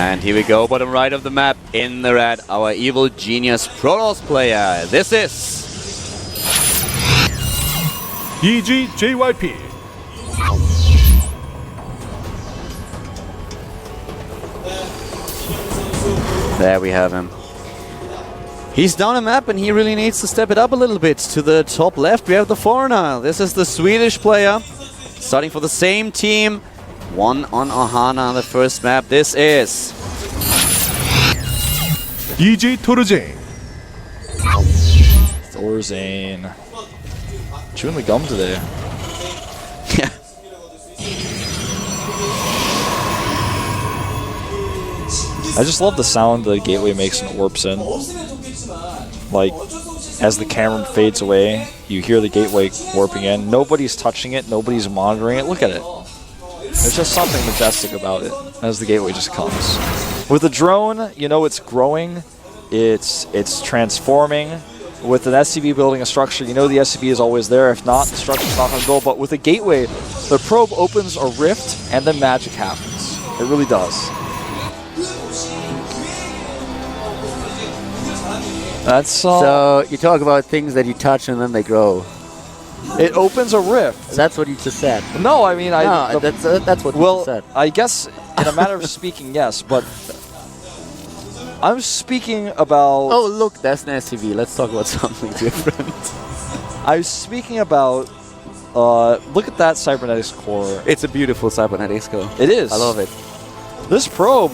And here we go, bottom right of the map, in the red, our evil genius Protoss player. This is JYP. There we have him. He's down a map and he really needs to step it up a little bit. To the top left we have the foreigner. This is the Swedish player, starting for the same team. One on Ohana on the first map. This is ThorZaIN. ThorZaIN. Chewing the gum today. Yeah. I just love the sound the gateway makes when it warps in. Like, as the camera fades away, you hear the gateway warping in. Nobody's touching it, nobody's monitoring it. Look at it. There's just something majestic about it as the gateway just comes. With the drone, you know it's growing, it's transforming. With an SCV building a structure, you know the SCV is always there. If not, the structure's not going to go. But with a gateway, the probe opens a rift and then magic happens. It really does. That's So you talk about things that you touch and then they grow. it opens a rift. That's what you just said. No, I mean That's what you well, just said. I guess in a matter of speaking, yes, but I'm speaking about. Oh look, that's an SCV. Let's talk about something different. I was speaking about. Look at that cybernetics core. It's a beautiful cybernetics core. It is. I love it. This probe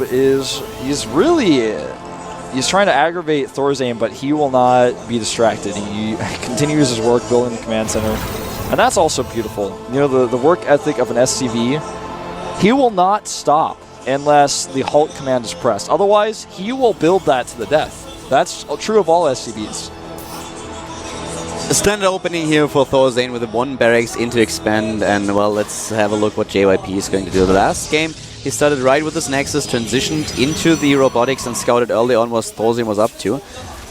he's trying to aggravate ThorZaIN, but he will not be distracted. He continues his work building the command center. And that's also beautiful. You know, the work ethic of an SCV, he will not stop unless the halt command is pressed. Otherwise, he will build that to the death. That's true of all SCVs. A standard opening here for ThorZaIN with the one barracks into expand, and well, let's have a look what JYP is going to do. The last game, he started right with his Nexus, transitioned into the robotics and scouted early on what ThorZaIN was up to.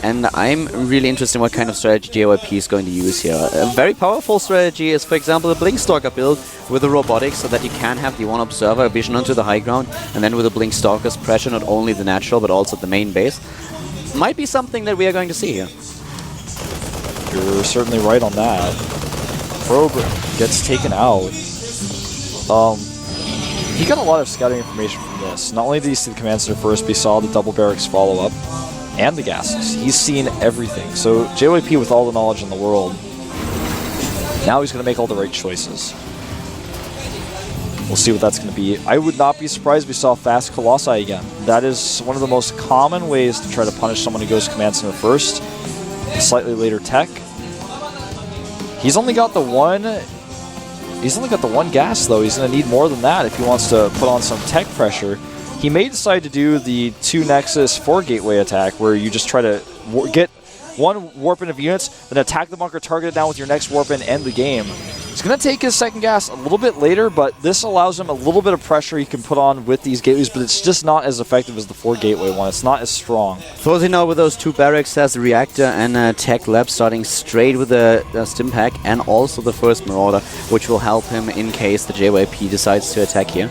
And I'm really interested in what kind of strategy JYP is going to use here. A very powerful strategy is, for example, the Blink Stalker build with the robotics so that you can have the one observer vision onto the high ground, and then with the Blink Stalkers pressure not only the natural but also the main base. Might be something that we are going to see here. You're certainly right on that. Probe gets taken out. He got a lot of scouting information from this. Not only did he see the command center first, but he saw the double barracks follow-up and the gases. He's seen everything. So JYP, with all the knowledge in the world, now he's going to make all the right choices. We'll see what that's going to be. I would not be surprised if we saw fast Colossi again. That is one of the most common ways to try to punish someone who goes command center first. Slightly later tech. He's only got the one. He's only got the one gas though. He's going to need more than that if he wants to put on some tech pressure. He may decide to do the 2 Nexus 4 gateway attack where you just try to get one warp in of units, then attack the bunker, target it down with your next warp and end the game. He's going to take his second gas a little bit later, but this allows him a little bit of pressure he can put on with these gateways, but it's just not as effective as the 4 gateway one. It's not as strong. ThorZaIN now with those 2 barracks has a reactor and a tech lab starting straight with the stim pack and also the first marauder, which will help him in case the JYP decides to attack here.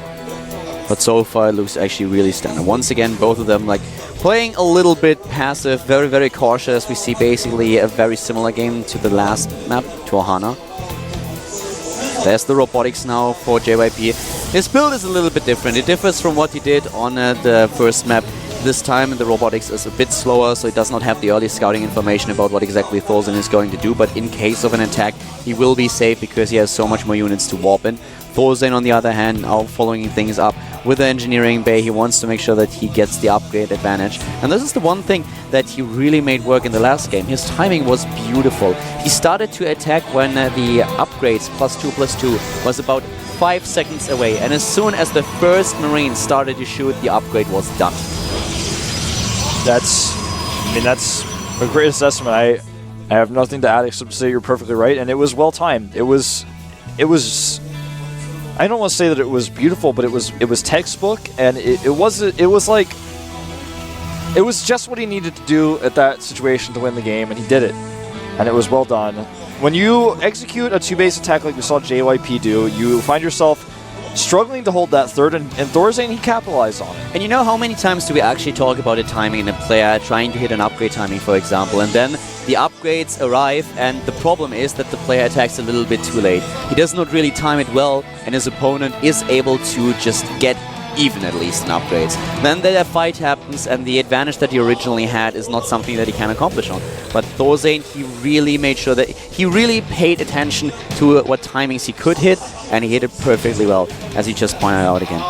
But so far it looks actually really standard. Once again, both of them like playing a little bit passive, very, very cautious. We see basically a very similar game to the last map, to Ohana. There's the robotics now for JYP. His build is a little bit different. It differs from what he did on the first map. This time the robotics is a bit slower, so he does not have the early scouting information about what exactly ThorZaIN is going to do, but in case of an attack, he will be safe because he has so much more units to warp in. ThorZaIN, on the other hand, now following things up with the engineering bay. He wants to make sure that he gets the upgrade advantage. And this is the one thing that he really made work in the last game. His timing was beautiful. He started to attack when the upgrades +2/+2 was about 5 seconds away. And as soon as the first Marine started to shoot, the upgrade was done. That's a great assessment. I have nothing to add except to say you're perfectly right, and it was well timed. It was I don't want to say that it was beautiful, but it was textbook, and it was just what he needed to do at that situation to win the game, and he did it, and it was well done. When you execute a 2-base attack like we saw JYP do, you find yourself struggling to hold that third, and ThorZaIN, he capitalized on it. And you know how many times do we actually talk about the timing in a player trying to hit an upgrade timing, for example, and then the upgrades arrive, and the problem is that the player attacks a little bit too late. He does not really time it well, and his opponent is able to just get even at least in upgrades. Then the fight happens, and the advantage that he originally had is not something that he can accomplish on. But ThorZaIN, he really made sure that he really paid attention to what timings he could hit, and he hit it perfectly well, as he just pointed out again.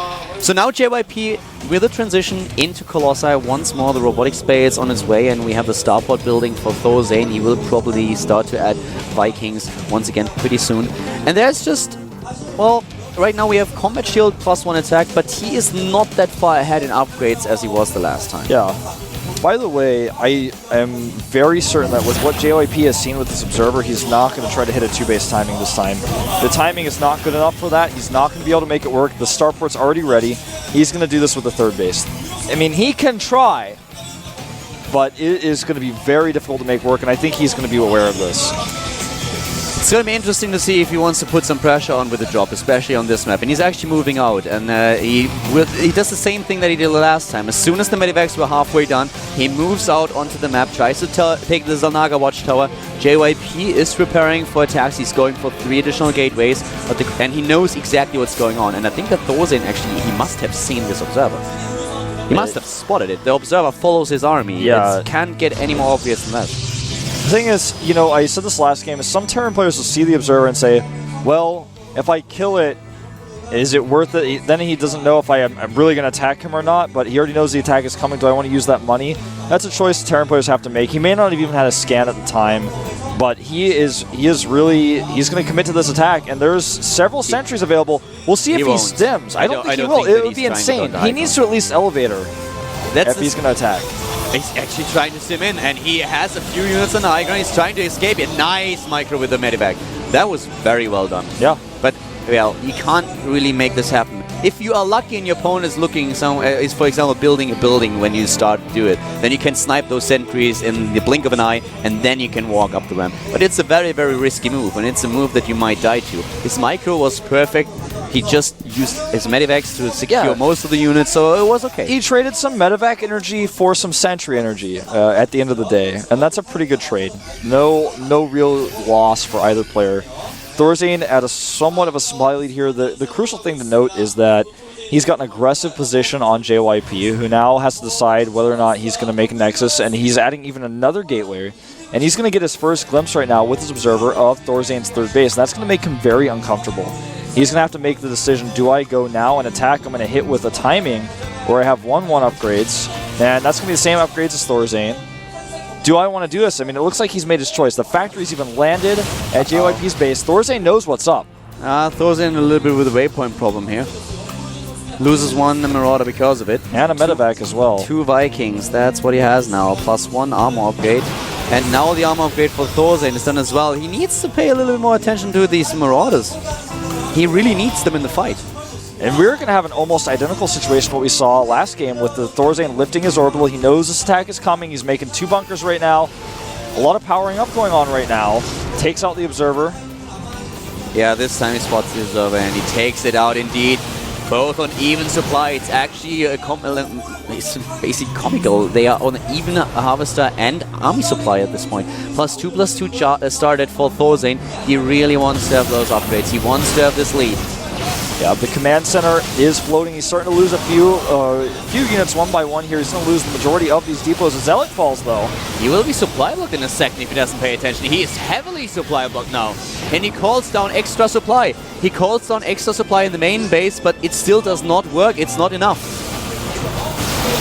So now JYP with a transition into Colossi. Once more the robotic space on its way, and we have the starport building for ThorZaIN. He will probably start to add Vikings once again pretty soon. And there's just, well, right now we have Combat Shield +1 attack, but he is not that far ahead in upgrades as he was the last time. Yeah. By the way, I am very certain that with what JYP has seen with this Observer, he's not going to try to hit a 2-base timing this time. The timing is not good enough for that. He's not going to be able to make it work. The starport's already ready. He's going to do this with the 3rd base. I mean, he can try, but it is going to be very difficult to make work, and I think he's going to be aware of this. It's going to be interesting to see if he wants to put some pressure on with the drop, especially on this map. And he's actually moving out, and he does the same thing that he did last time. As soon as the medivacs were halfway done, he moves out onto the map, tries to take the Zalnaga watchtower. JYP is preparing for attacks. He's going for 3 additional gateways, and he knows exactly what's going on. And I think that ThorZaIN actually, he must have seen this Observer. He must have spotted it. The Observer follows his army. Yeah. It can't get any more obvious than that. The thing is, you know, I said this last game, is some Terran players will see the Observer and say, well, if I kill it, is it worth it? Then he doesn't know if I'm really going to attack him or not, but he already knows the attack is coming. Do I want to use that money? That's a choice Terran players have to make. He may not have even had a scan at the time, but he's going to commit to this attack, and there's several sentries available. We'll see if he stims. I don't think he will. It would be insane. He needs to at least elevate her if he's going to attack. He's actually trying to sim in, and he has a few units on the high ground. He's trying to escape it. Nice micro with the medivac. That was very well done. Yeah. But, well, you can't really make this happen. If you are lucky and your opponent is looking is for example building a building when you start to do it, then you can snipe those sentries in the blink of an eye, and then you can walk up the ramp. But it's a very, very risky move, and it's a move that you might die to. His micro was perfect. He just used his medivacs to secure most of the units, so it was okay. He traded some medivac energy for some sentry energy at the end of the day, and that's a pretty good trade. No real loss for either player. ThorZaIN at a somewhat of a supply lead here. The crucial thing to note is that he's got an aggressive position on JYP, who now has to decide whether or not he's going to make a Nexus, and he's adding even another gateway. And he's going to get his first glimpse right now with his Observer of ThorZaIN's 3rd base, and that's going to make him very uncomfortable. He's going to have to make the decision, do I go now and attack? I'm going to hit with a timing where I have 1-1 upgrades, and that's going to be the same upgrades as ThorZaIN. Do I want to do this? I mean, it looks like he's made his choice. The factory's even landed at JYP's base. ThorZaIN knows what's up. ThorZaIN a little bit with a waypoint problem here. Loses 1 Marauder because of it. And a medevac as well. 2 Vikings, that's what he has now. +1 armor upgrade. And now the armor upgrade for ThorZaIN is done as well. He needs to pay a little bit more attention to these Marauders. He really needs them in the fight. And we're going to have an almost identical situation to what we saw last game with the ThorZaIN lifting his orbital. He knows this attack is coming. He's making 2 bunkers right now. A lot of powering up going on right now. Takes out the Observer. Yeah, this time he spots the Observer and he takes it out indeed. Both on even supply. It's actually it's basically comical. They are on even Harvester and Army supply at this point. +2/+2 started for ThorZaIN. He really wants to have those upgrades. He wants to have this lead. Yeah, the command center is floating. He's starting to lose a few units one by one here. He's going to lose the majority of these depots. Zealot falls, though. He will be supply blocked in a second if he doesn't pay attention. He is heavily supply blocked now. And he calls down extra supply. He calls down extra supply in the main base, but it still does not work. It's not enough.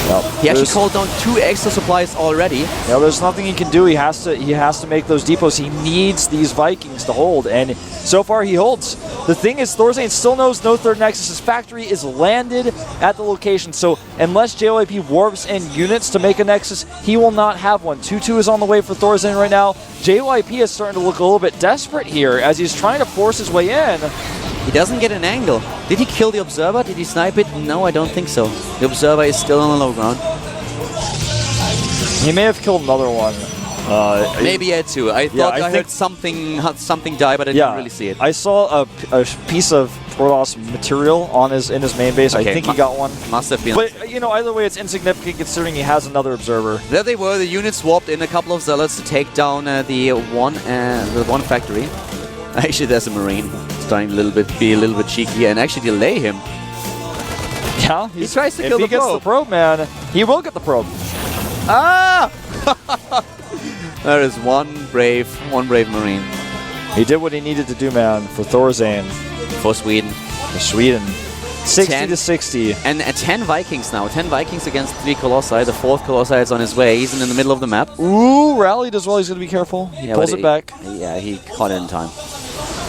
Well, he actually called down 2 extra supplies already. Yeah, there's nothing he can do. He has to make those depots. He needs these Vikings to hold, and so far he holds. The thing is, ThorZaIN still knows no 3rd Nexus. His factory is landed at the location, so unless JYP warps in units to make a Nexus, he will not have one. 2-2 is on the way for ThorZaIN right now. JYP is starting to look a little bit desperate here as he's trying to force his way in. He doesn't get an angle. Did he kill the Observer? Did he snipe it? No, I don't think so. The Observer is still on the low ground. He may have killed another one. Maybe he had 2. I thought I heard something die, but I didn't really see it. I saw a piece of Protoss material on in his main base. Okay, I think he got one. Must have been. But, you know, either way, it's insignificant considering he has another observer. There they were. The units swapped in a couple of zealots to take down the one factory. Actually, there's a Marine starting be a little bit cheeky and actually delay him. Yeah, he tries to kill the probe. If he gets the probe, man, he will get the probe. Ah! There is one brave Marine. He did what he needed to do, man, for ThorZaIN. For Sweden. For Sweden. 60 to 60. And 10 Vikings now. 10 Vikings against 3 Colossi. The 4th Colossi is on his way. He's in the middle of the map. Ooh, rallied as well. He's going to be careful. He pulls it back. Yeah, he caught it in time.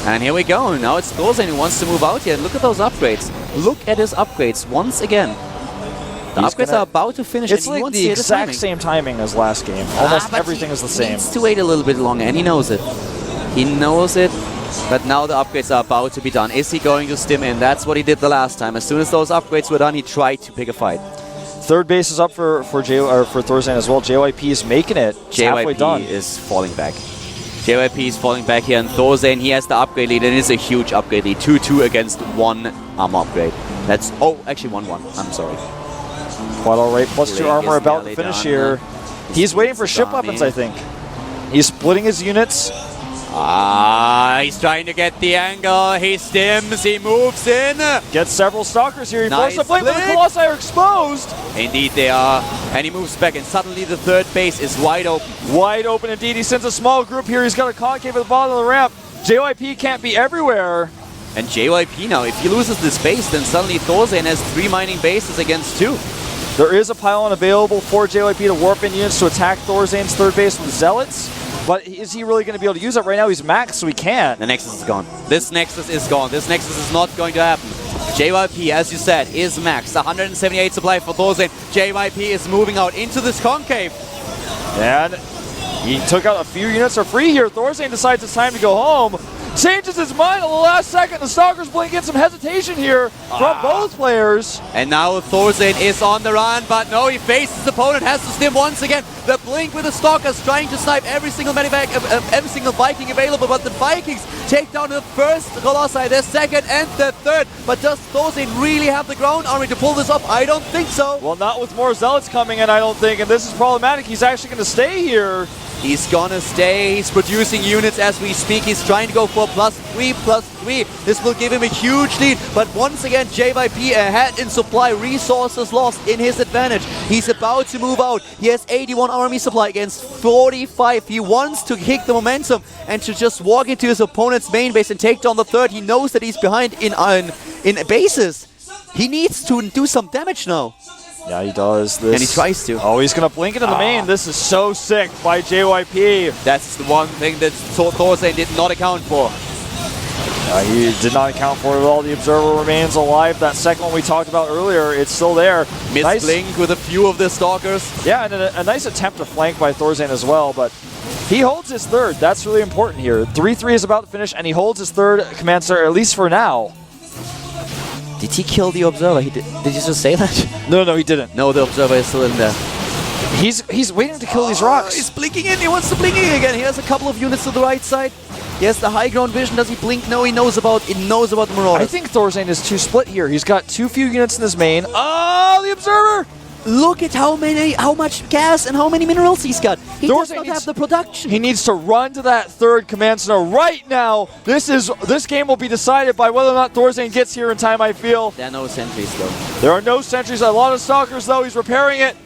And here we go. Now it's ThorZaIN who wants to move out here. Look at those upgrades. Look at his upgrades once again. The upgrades are about to finish. It's like the exact same timing as last game. Almost everything is the same. He needs to wait a little bit longer, and he knows it. He knows it. But now the upgrades are about to be done. Is he going to stim in? That's what he did the last time. As soon as those upgrades were done, he tried to pick a fight. Third base is up for ThorZaIN as well. JYP is making it. It's halfway done. JYP is falling back. JYP is falling back here, and ThorZaIN, he has the upgrade lead, and it's a huge upgrade lead. 2-2 against 1 armor upgrade. That's, oh, actually 1-1. I'm sorry. Quite alright. Plus 2 armor about to finish here. He's waiting for ship weapons, I think. He's splitting his units. He's trying to get the angle. He stims. He moves in. Gets several stalkers here. He Nice forces a blink, but the Colossi are exposed. Indeed they are. And he moves back, and suddenly the third base is wide open. Wide open indeed. He sends a small group here. He's got a concave at the bottom of the ramp. JYP can't be everywhere. And JYP now, if he loses this base, then suddenly ThorZaIN has 3 mining bases against 2. There is a pylon available for JYP to warp in units to attack ThorZaIN's third base with Zealots. But is he really going to be able to use it? Right now he's maxed, so he can't. The Nexus is gone. This Nexus is gone. This Nexus is not going to happen. JYP, as you said, is maxed. 178 supply for ThorZaIN. JYP is moving out into this concave. And he took out a few units for free here. ThorZaIN decides it's time to go home. Changes his mind at the last second. The Stalkers blink in some hesitation here from both players. And now ThorZaIN is on the run, but no, he faces his opponent, has to stim once again. The blink with the Stalkers trying to snipe every single Viking available, but the Vikings take down the first Colossi, the second and the third. But does ThorZaIN really have the ground army to pull this off? I don't think so. Well, not with more Zealots coming in, I don't think, and this is problematic. He's actually going to stay here. He's gonna stay. He's producing units as we speak. He's trying to go for +3/+3. This will give him a huge lead. But once again, JYP ahead in supply. Resources lost in his advantage. He's about to move out. He has 81 army supply against 45. He wants to kick the momentum and to just walk into his opponent's main base and take down the third. He knows that he's behind in bases. He needs to do some damage now. Yeah, he does. And he tries to. Oh, he's going to blink into the main. This is so sick by JYP. That's the one thing that ThorZaIN did not account for. He did not account for it at all. The Observer remains alive. That second one we talked about earlier, it's still there. Nice blink with a few of the Stalkers. Yeah, and a nice attempt to flank by ThorZaIN as well, but he holds his third. That's really important here. 3-3 is about to finish, and he holds his third command center, at least for now. Did he kill the Observer? Did you just say that? No, he didn't. No, the Observer is still in there. He's waiting to kill these rocks. He's blinking in. He wants to blink again. He has a couple of units to the right side. He has the high ground vision. Does he blink? No, he knows about the Marauders. I think ThorZaIN is too split here. He's got too few units in his main. Oh, the Observer! Look at how much gas and how many minerals he's got. He does not have the production. He needs to run to that third command center right now. This game will be decided by whether or not ThorZaIN gets here in time, I feel. There are no sentries, though. There are no sentries. A lot of Stalkers, though. He's repairing it.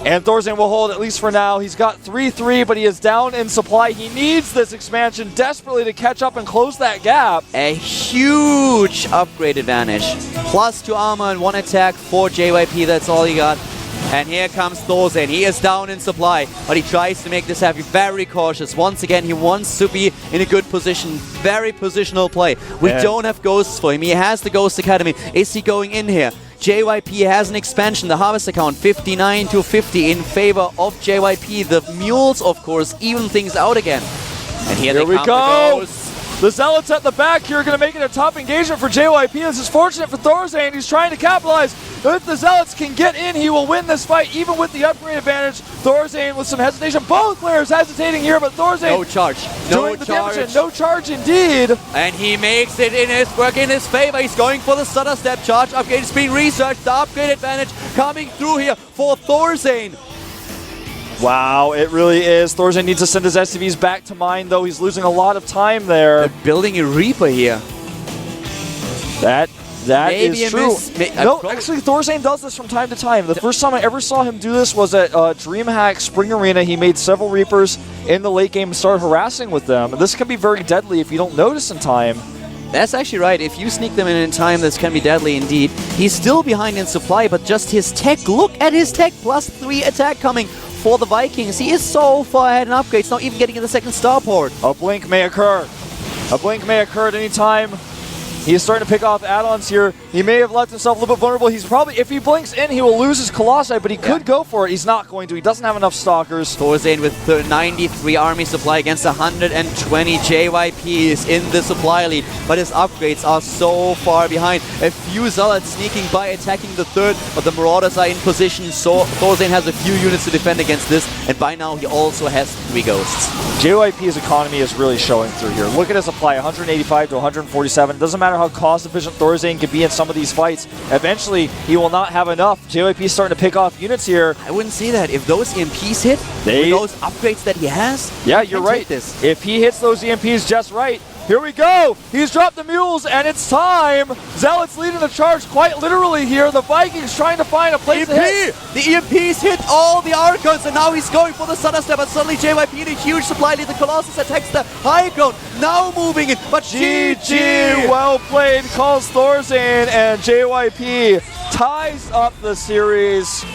And ThorZaIN will hold, at least for now. He's got 3-3, but he is down in supply. He needs this expansion desperately to catch up and close that gap. A huge upgrade advantage. +2 armor and 1 attack for JYP. That's all he got. And here comes ThorZaIN. He is down in supply, but he tries to make this happen. Very cautious. Once again, he wants to be in a good position. Very positional play. We don't have ghosts for him. He has the Ghost Academy. Is he going in here? JYP has an expansion. The Harvest account 59 to 50 in favor of JYP. The Mules, of course, even things out again. And here we go. The Zealots at the back here are going to make it a tough engagement for JYP. This is fortunate for ThorZaIN. He's trying to capitalize. If the Zealots can get in, he will win this fight, even with the upgrade advantage. ThorZaIN with some hesitation. Both players hesitating here, but ThorZaIN no charge. doing the damage. No charge indeed. And he makes it work in his favor. He's going for the stutter step. Charge upgrade is being researched. The upgrade advantage coming through here for ThorZaIN. Wow, it really is. ThorZaIN needs to send his SCVs back to mine, though. He's losing a lot of time there. They're building a Reaper here. That Maybe is true. No, actually, ThorZaIN does this from time to time. The first time I ever saw him do this was at DreamHack Spring Arena. He made several Reapers in the late game and started harassing with them. And this can be very deadly if you don't notice in time. That's actually right. If you sneak them in time, this can be deadly indeed. He's still behind in supply, but just his tech. Look at his tech. +3 attack coming for the Vikings. He is so far ahead in upgrades, not even getting in the second starport. A blink may occur. A blink may occur at any time. He is starting to pick off add-ons here. He may have left himself a little bit vulnerable. He's probably, if he blinks in, he will lose his Colossi, but he could go for it. He's not going to. He doesn't have enough Stalkers. ThorZaIN with 93 army supply against 120 JYPs in the supply lead, but his upgrades are so far behind. A few Zealots sneaking by, attacking the third, but the Marauders are in position, so ThorZaIN has a few units to defend against this, and by now he also has 3 Ghosts. JYP's economy is really showing through here. Look at his supply, 185 to 147. Doesn't matter how cost-efficient ThorZaIN can be in some of these fights. Eventually, he will not have enough. JYP's starting to pick off units here. I wouldn't say that. If those EMPs hit, with those upgrades that he has, yeah, you're right. If he hits those EMPs just right, here we go! He's dropped the mules, and it's time! Zealots leading the charge quite literally here. The Vikings trying to find a place to hit. The EMPs hit all the Archons, and now he's going for the Stutter Step, but suddenly JYP in a huge supply lead. The Colossus attacks the high ground, now moving in, but GG! Well played, calls ThorZaIN, and JYP ties up the series.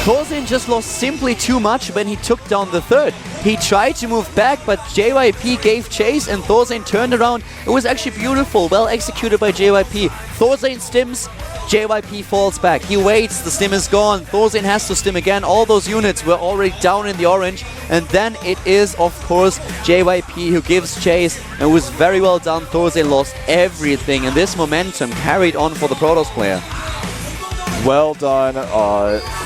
ThorZaIN just lost simply too much when he took down the third. He tried to move back, but JYP gave chase and ThorZaIN turned around. It was actually beautiful, well executed by JYP. ThorZaIN stims, JYP falls back. He waits, the stim is gone. ThorZaIN has to stim again. All those units were already down in the orange. And then it is, of course, JYP who gives chase, and it was very well done. ThorZaIN lost everything, and this momentum carried on for the Protoss player. Well done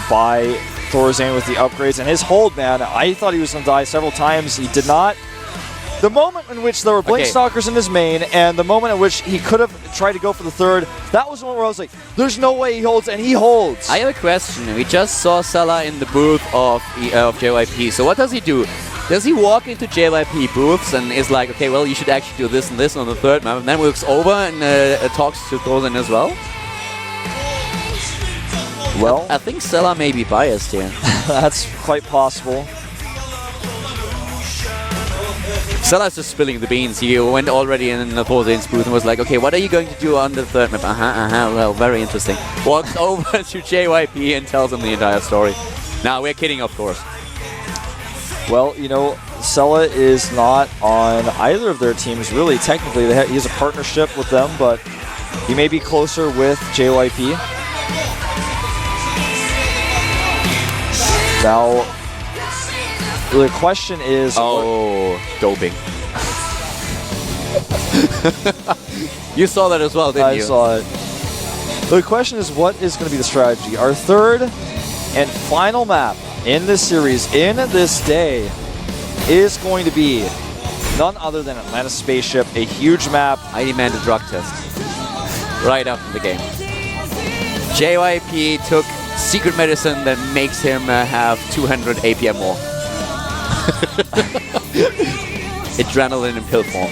by ThorZaIN with the upgrades. And his hold, man, I thought he was going to die several times. He did not. The moment in which there were Blink Stalkers in his main, and the moment in which he could have tried to go for the third, that was the one where I was like, there's no way he holds, and he holds. I have a question. We just saw Salah in the booth of JYP. So what does he do? Does he walk into JYP booths and is like, okay, well, you should actually do this and this on the third map, and then looks over and talks to ThorZaIN as well? Well, I think Salah may be biased here. That's quite possible. Salah's just spilling the beans. He went already in the ThorZaIN's booth and was like, okay, what are you going to do on the third map? Well, very interesting. Walks over to JYP and tells him the entire story. Now, we're kidding, of course. Well, you know, Sela is not on either of their teams, really. Technically, he has a partnership with them, but he may be closer with JYP. Now, the question is... Oh, doping. You saw that as well, didn't you? I saw it. The question is, what is going to be the strategy? Our third and final map in this series, in this day, is going to be none other than Atlantis Spaceship, a huge map. I demand a drug test. Right after the game. JYP took secret medicine that makes him have 200 APM more. Adrenaline in pill form.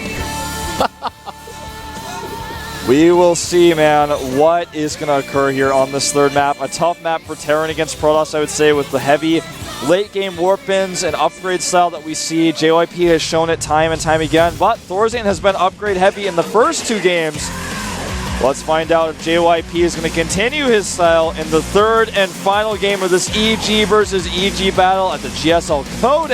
We will see, man, what is going to occur here on this third map. A tough map for Terran against Protoss, I would say, with the heavy late-game warp bins and upgrade style that we see. JYP has shown it time and time again, but ThorZaIN has been upgrade heavy in the first 2 games. Let's find out if JYP is going to continue his style in the third and final game of this EG versus EG battle at the GSL Code.